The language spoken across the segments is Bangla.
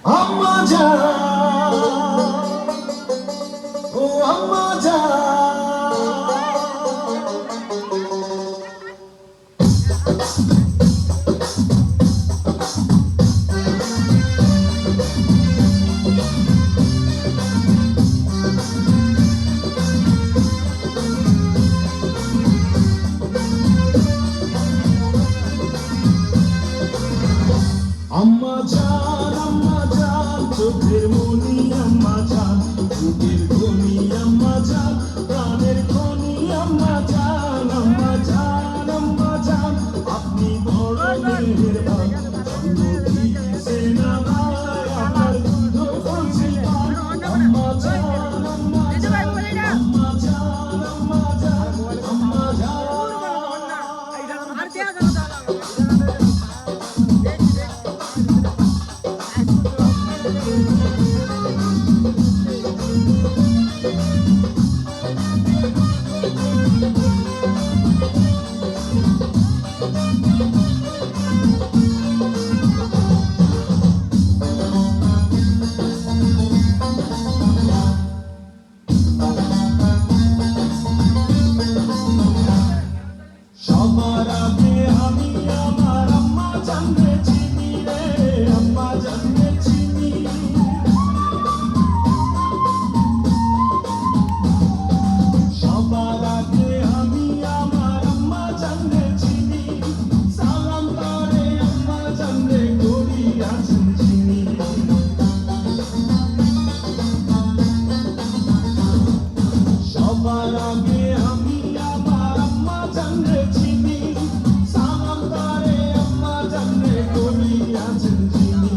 আম্মা জান, ও আম্মা জান। আম্মা জান, চোখের মনি আম্মা জান, বুকের ধনি আম্মা জান, প্রাণের খনি আম্মা জান, আম্মা জান, আম্মা জান, আপনি বড় মেহেরবান, জন্ম দিয়েছেন আমায়, আপনার দুধ বলছি পান, আম্মা জান, আম্মা জান, আম্মা জান, আম্মা জান, আম্মা জান। সবার আগে আমি আমার আম্মা জানকে চিনি রে, আম্মা জানকে চিনি। সবার আগে আমি আমার আম্মা জানকে চিনি, সালাম করে আম্মা জানকে করি আছেন চিনি। সবার আগে আমি আমার আম্মা জানকে চিনি, সালাম করে আম্মা জানকে করি আছেন চিনি।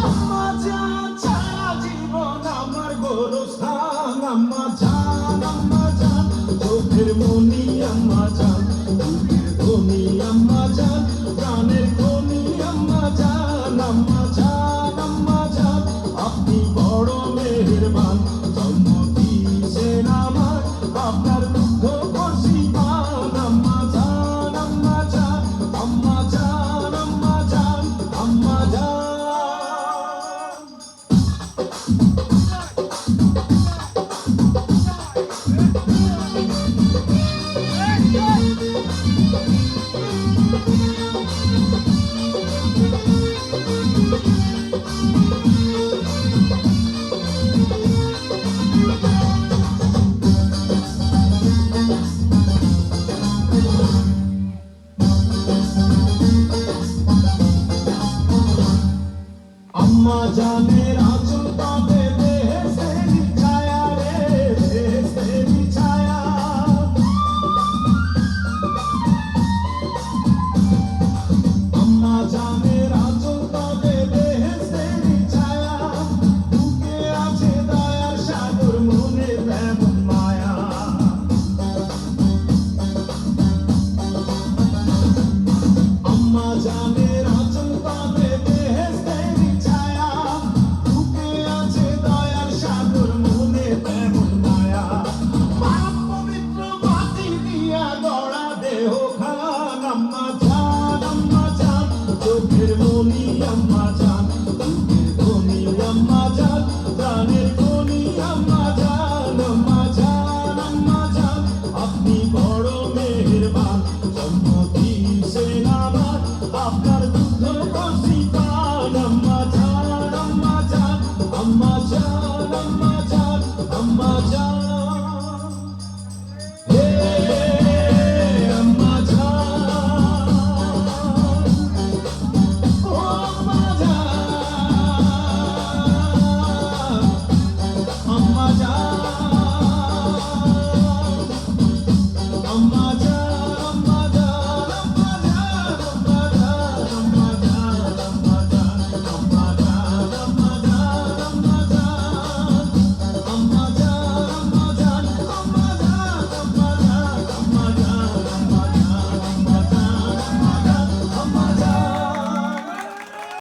আম্মা জান ছাড়া জীবন আমার গোরস্থান, আম্মা জান, আম্মা জান, চোখের মনি আম্মা জান, বুকের ধনি আম্মা জান, প্রাণের খনি আম্মা জান, আম্মা জান, আম্মা জান, আপনি বড় মেহেরবান, জন্ম দিয়েছেন আমায়, আপনার দুধ বলছি পান, আম্মা জান, আম্মা জান, আম্মা জান, আম্মা জান, আম্মা জান। আম্মা জানে